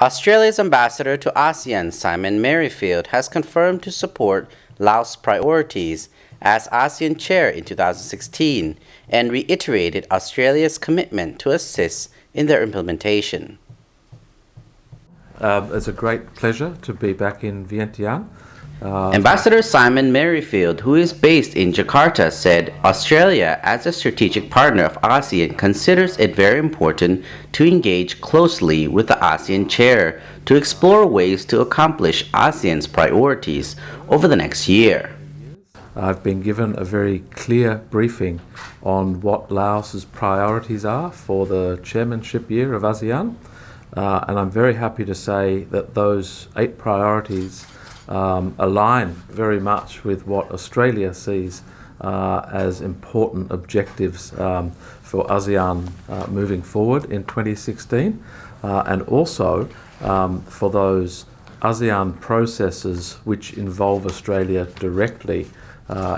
Australia's ambassador to ASEAN, Simon Merrified, has confirmed to support Laos' priorities as ASEAN Chair in 2016 and reiterated Australia's commitment to assist in their implementation. It's a great pleasure to be back in Vientiane. Ambassador Simon Merrified, who is based in Jakarta, said Australia, as a strategic partner of ASEAN, considers it very important to engage closely with the ASEAN Chair to explore ways to accomplish ASEAN's priorities over the next year. I've been given a very clear briefing on what Laos's priorities are for the chairmanship year of ASEAN, and I'm very happy to say that those 8 priorities align very much with what Australia sees as important objectives for ASEAN moving forward in 2016, and also for those ASEAN processes which involve Australia directly,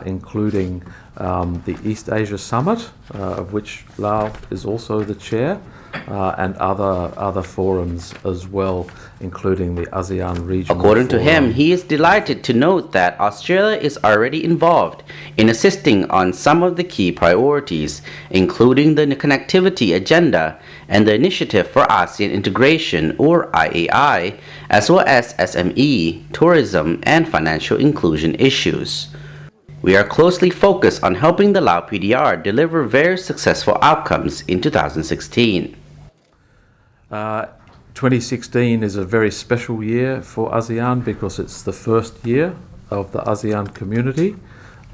including the East Asia Summit, of which Laos is also the chair, and other forums as well, including the ASEAN region. According to him, he is delighted to note that Australia is already involved in assisting on some of the key priorities, including the connectivity agenda and the Initiative for ASEAN Integration, or IAI, as well as SME, tourism, and financial inclusion issues. We are closely focused on helping the Lao PDR deliver very successful outcomes in 2016. 2016 is a very special year for ASEAN because it's the first year of the ASEAN community,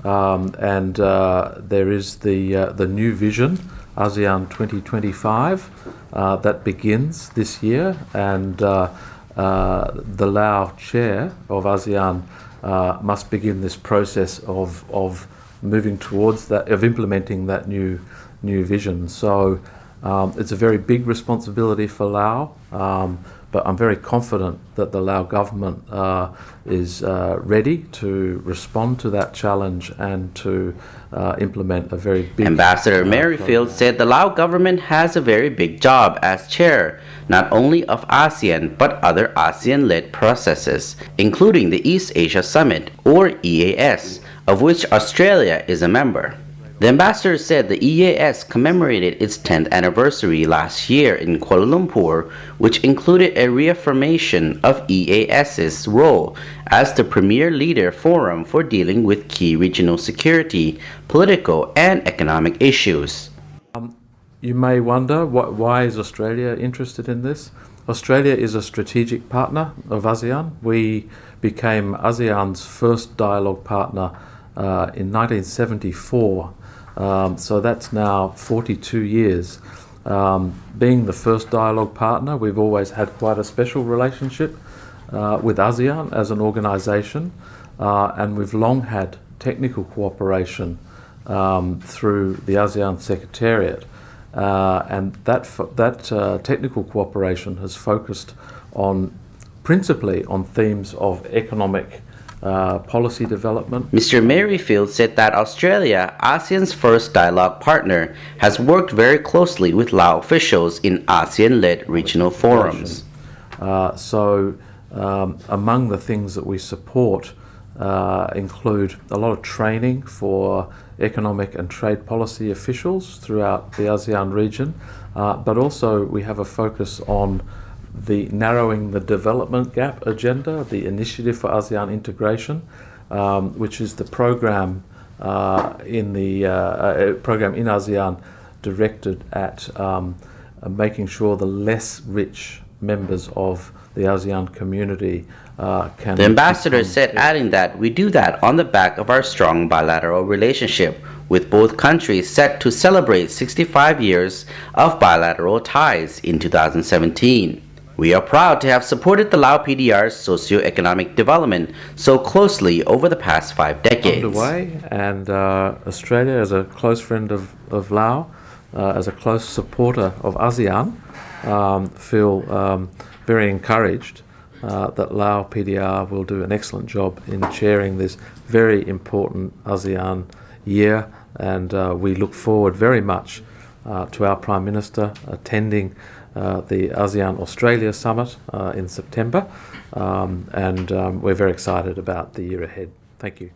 and there is the new vision, ASEAN 2025, that begins this year, and the Lao Chair of ASEAN must begin this process of moving towards that, of implementing that new vision. So it's a very big responsibility for Lao, but I'm very confident that the Lao government is ready to respond to that challenge and to implement a very big... Ambassador Merrified said the Lao government has a very big job as chair, not only of ASEAN, but other ASEAN-led processes, including the East Asia Summit, or EAS, of which Australia is a member. The ambassador said the EAS commemorated its 10th anniversary last year in Kuala Lumpur, which included a reaffirmation of EAS's role as the premier leader forum for dealing with key regional security, political, and economic issues. You may wonder, why is Australia interested in this? Australia is a strategic partner of ASEAN. We became ASEAN's first dialogue partner in 1974. So that's now 42 years. Being the first dialogue partner, we've always had quite a special relationship with ASEAN as an organisation, and we've long had technical cooperation through the ASEAN Secretariat, and that technical cooperation has focused principally on themes of economic policy development. Mr. Merrified said that Australia, ASEAN's first dialogue partner, has worked very closely with Lao officials in ASEAN-led regional forums. Among the things that we support include a lot of training for economic and trade policy officials throughout the ASEAN region, but also we have a focus on the narrowing the development gap agenda, the Initiative for ASEAN Integration, which is the program in ASEAN directed at making sure the less rich members of the ASEAN community can... The ambassador said, adding that we do that on the back of our strong bilateral relationship with both countries set to celebrate 65 years of bilateral ties in 2017. We are proud to have supported the Lao PDR's socio-economic development so closely over the past 5 decades. Underway, and Australia, as a close friend of Lao, as a close supporter of ASEAN, feel very encouraged that Lao PDR will do an excellent job in chairing this very important ASEAN year, and we look forward very much to our Prime Minister attending the ASEAN Australia Summit in September, and we're very excited about the year ahead. Thank you.